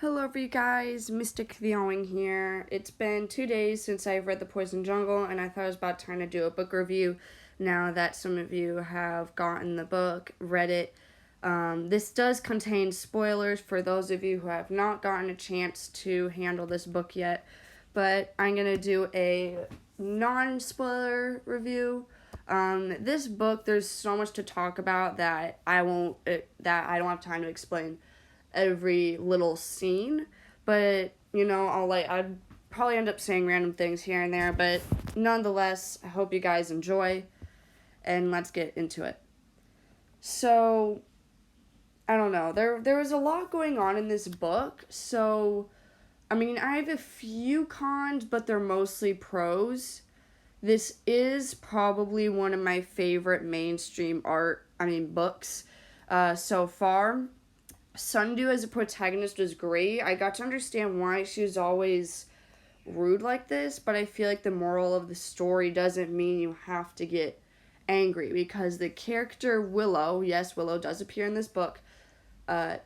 Hello for you guys, Mystic Theoing here. It's been 2 days since I've read The Poison Jungle, and I thought it was about time to do a book review now that some of you have gotten the book, read it. This does contain spoilers for those of you who have not gotten a chance to handle this book yet, but I'm going to do a non-spoiler review. This book, there's so much to talk about that I don't have time to explain every little scene, but I'd probably end up saying random things here and there, but nonetheless, I hope you guys enjoy, and let's get into it. So, I don't know, there was a lot going on in this book, so I have a few cons, but they're mostly pros. This is probably one of my favorite mainstream books so far. Sundu as a protagonist was great. I got to understand why she was always rude like this, but I feel like the moral of the story doesn't mean you have to get angry, because the character Willow, yes, Willow does appear in this book,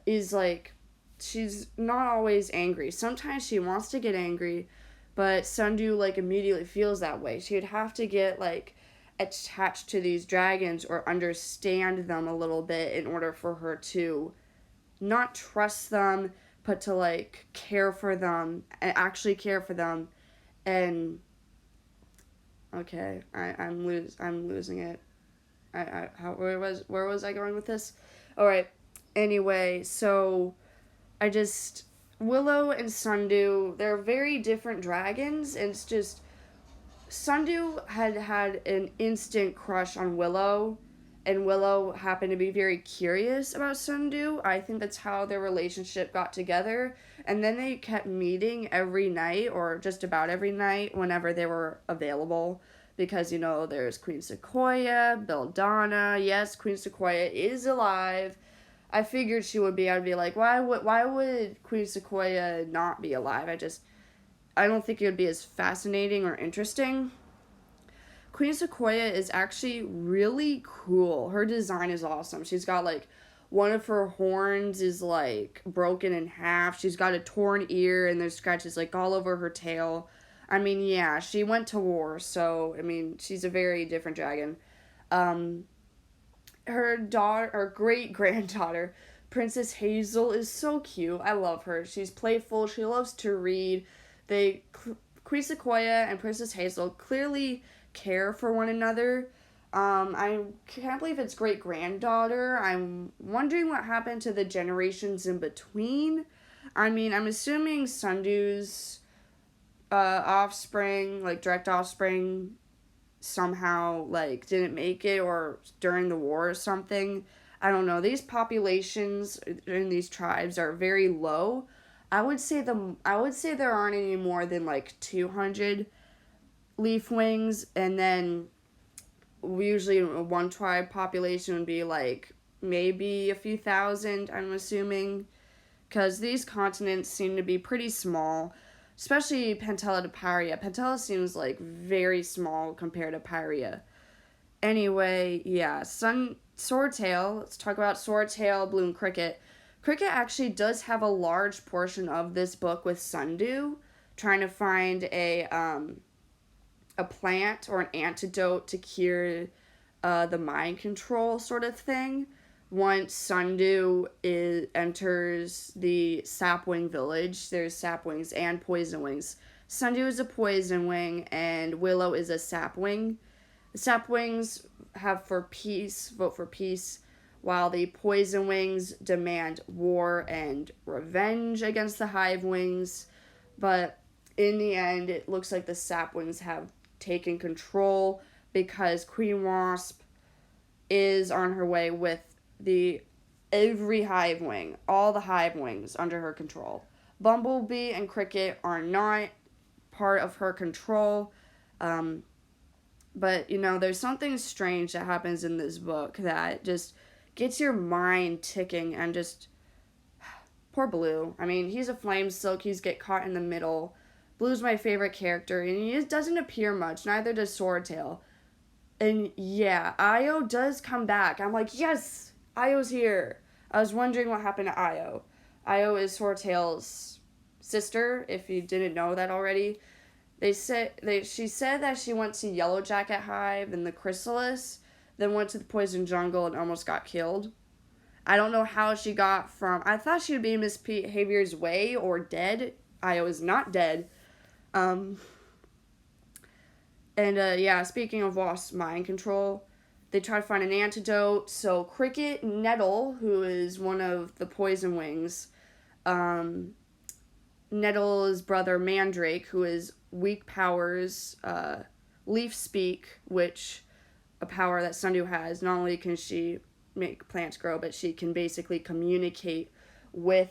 is like, she's not always angry. Sometimes she wants to get angry, but Sundu immediately feels that way. She would have to get attached to these dragons or understand them a little bit in order for her to not trust them, but to care for them and actually care for them. And okay, I'm losing it. Where was I going with this? All right. Anyway, so Willow and Sundu, they're very different dragons, and it's just Sundu had an instant crush on Willow, and Willow happened to be very curious about Sundu. I think that's how their relationship got together. And then they kept meeting every night, or just about every night, whenever they were available. Because, there's Queen Sequoia, Belladonna. Yes, Queen Sequoia is alive. I figured she would be. I'd be like, why would Queen Sequoia not be alive? I don't think it would be as fascinating or interesting. Queen Sequoia is actually really cool. Her design is awesome. She's got one of her horns is broken in half. She's got a torn ear, and there's scratches all over her tail. Yeah, she went to war, so she's a very different dragon. Her great granddaughter, Princess Hazel, is so cute. I love her. She's playful. She loves to read. Queen Sequoia and Princess Hazel clearly care for one another. I can't believe it's great granddaughter. I'm wondering what happened to the generations in between. I'm assuming Sundu's offspring, direct offspring, somehow didn't make it, or during the war or something. I don't know. These populations in these tribes are very low. I would say there aren't any more than 200 leaf wings, and then usually one tribe population would be maybe a few thousand, I'm assuming, because these continents seem to be pretty small, especially Pantella to Pyria. Pantella seems very small compared to Pyria. Anyway, yeah, Swordtail, let's talk about Swordtail, Bloom Cricket. Cricket actually does have a large portion of this book with Sundu trying to find a plant or an antidote to cure the mind control sort of thing. Once Sundu enters the Sapwing village, there's Sapwings and Poison Wings. Sundu is a Poison Wing, and Willow is a Sapwing. The Sapwings vote for peace, while the Poison Wings demand war and revenge against the Hive Wings. But in the end, it looks like the Sapwings have taken control, because Queen Wasp is on her way with every Hive Wing, all the Hive Wings under her control. Bumblebee and Cricket are not part of her control, but there's something strange that happens in this book that just gets your mind ticking, and just poor Blue. He's a flame silk. He's get caught in the middle. Blue's my favorite character, and he doesn't appear much. Neither does Swordtail. And yeah, Io does come back. I'm like, yes, Io's here. I was wondering what happened to Io. Io is Swordtail's sister, if you didn't know that already. She said that she went to Yellow Jacket Hive and the Chrysalis, then went to the Poison Jungle and almost got killed. I don't know how she got from... I thought she would be Miss Behavior's way or dead. Io is not dead. Speaking of Wasp's mind control, they try to find an antidote. So Cricket Nettle, who is one of the Poison Wings, Nettle's brother Mandrake, who is weak powers, Leaf Speak, which a power that Sundew has. Not only can she make plants grow, but she can basically communicate with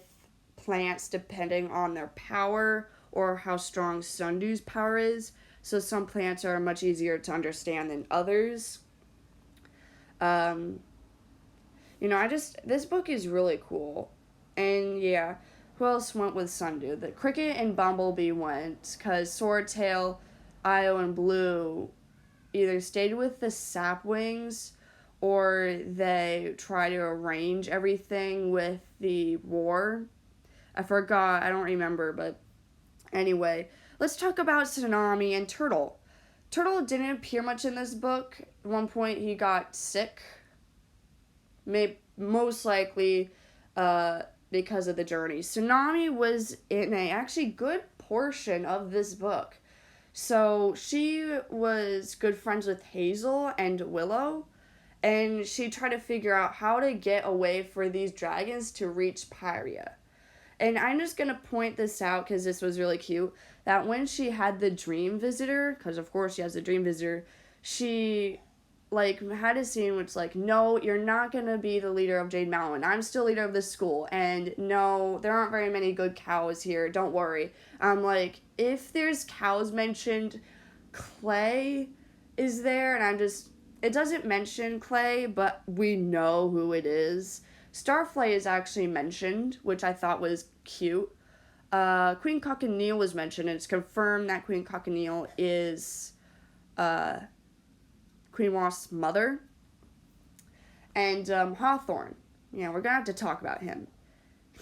plants depending on their power or how strong Sundew's power is. So some plants are much easier to understand than others. This book is really cool. And yeah, who else went with Sundew? The Cricket and Bumblebee went, because Swordtail, Io, and Blue either stayed with the Sapwings or they try to arrange everything with the war. I forgot, I don't remember, but anyway. Let's talk about Tsunami and Turtle. Turtle didn't appear much in this book. At one point, he got sick. Most likely because of the journey. Tsunami was in a actually good portion of this book. So she was good friends with Hazel and Willow, and she tried to figure out how to get away for these dragons to reach Pyria. And I'm just going to point this out because this was really cute, that when she had the dream visitor, because of course she has the dream visitor, she had a scene which no, you're not going to be the leader of Jade Mountain. I'm still leader of this school. And no, there aren't very many good cows here. Don't worry. If there's cows mentioned, Clay is there. And it doesn't mention Clay, but we know who it is. Starflight is actually mentioned, which I thought was cute. Queen Cochineal was mentioned, and it's confirmed that Queen Cochineal is Queen Wasp's mother. And Hawthorne, we're going to have to talk about him.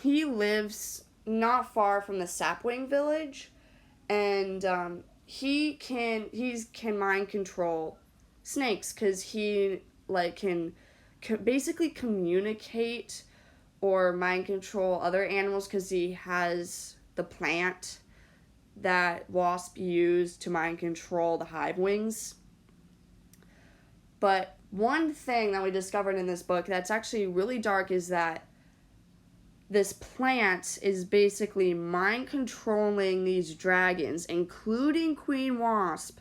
He lives not far from the Sapwing village, and he can mind control snakes, because he can basically communicate or mind control other animals, because he has the plant that Wasp used to mind control the hive wings. But one thing that we discovered in this book that's actually really dark is that this plant is basically mind controlling these dragons, including Queen Wasp,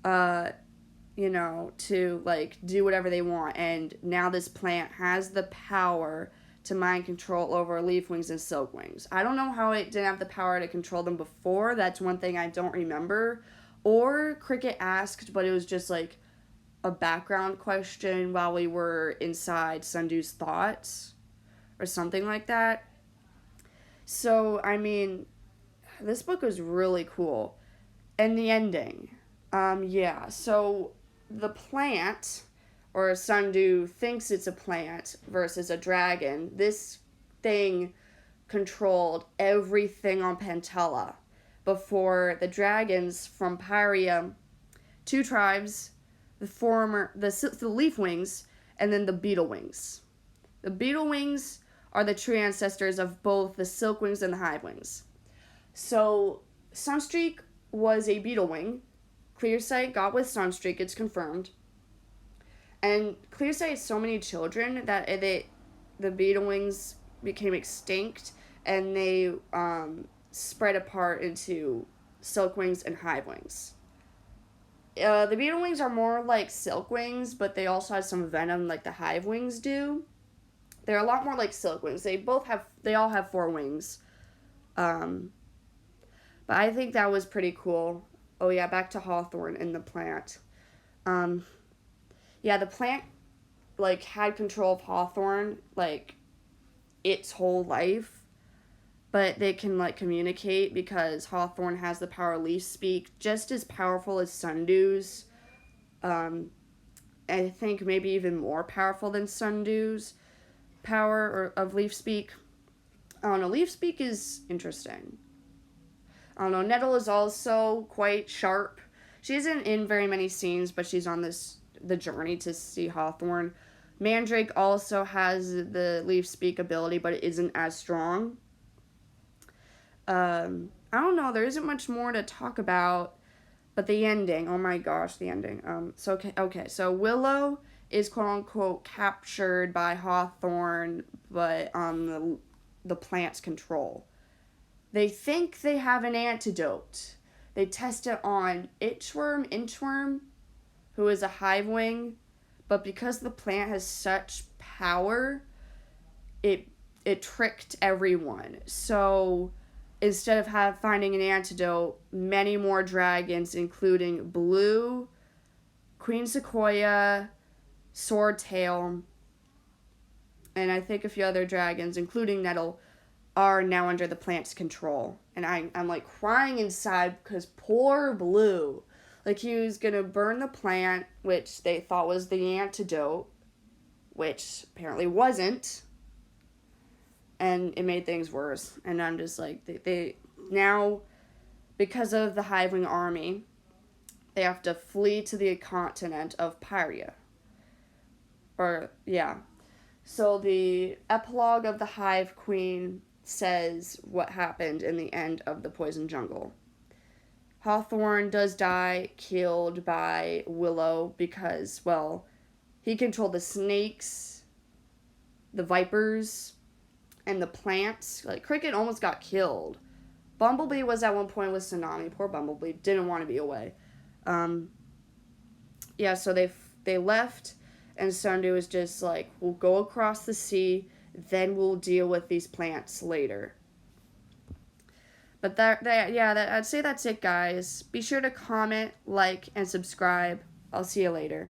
to do whatever they want. And now this plant has the power to mind control over Leafwings and Silkwings. I don't know how it didn't have the power to control them before. That's one thing I don't remember. Or Cricket asked, but it was just a background question while we were inside Sundew's thoughts or something like that. So, this book was really cool. And the ending. So the plant, or Sundew thinks it's a plant versus a dragon, this thing controlled everything on Pantella before the dragons from Pyria, two tribes, the Leafwings, and then the Beetlewings. The Beetlewings are the true ancestors of both the Silkwings and the Hivewings. So Sunstreak was a Beetlewing. Clearsight got with Sunstreak, it's confirmed. And Clearsight has so many children that the Beetlewings became extinct, and they spread apart into Silkwings and Hivewings. The Beetlewings are more like Silkwings, but they also have some venom like the Hivewings do. They're a lot more like Silkwings. They all have 4 wings. But I think that was pretty cool. Oh yeah, back to Hawthorne and the plant. The plant had control of Hawthorne its whole life, but they can communicate because Hawthorne has the power of Leaf Speak, just as powerful as Sundew's. I think maybe even more powerful than Sundew's power of Leaf Speak. I don't know, leaf speak is interesting. I don't know, Nettle is also quite sharp. She isn't in very many scenes, but she's on the journey to see Hawthorne. Mandrake also has the leaf speak ability, but it isn't as strong. I don't know, there isn't much more to talk about, but the ending, oh my gosh, the ending. So Willow is quote unquote captured by Hawthorne, but on the plant's control. They think they have an antidote. They test it on Inchworm, who is a hivewing, but because the plant has such power, it tricked everyone. So instead of finding an antidote, many more dragons, including Blue, Queen Sequoia, Swordtail, and I think a few other dragons, including Nettle, are now under the plant's control. And I'm like crying inside because poor Blue. Like, he was going to burn the plant, which they thought was the antidote, which apparently wasn't. And it made things worse. And I'm just like, they now, because of the Hivewing army, they have to flee to the continent of Pyria. So the epilogue of the Hive Queen says what happened in the end of the Poison Jungle. Hawthorne does die, killed by Willow because, well, he controlled the snakes, the vipers, and the plants. Like, Cricket almost got killed. Bumblebee was at one point with Tsunami. Poor Bumblebee. Didn't want to be away. So they left, and Sundew was just like, we'll go across the sea, then we'll deal with these plants later. But I'd say that's it, guys. Be sure to comment, like, and subscribe. I'll see you later.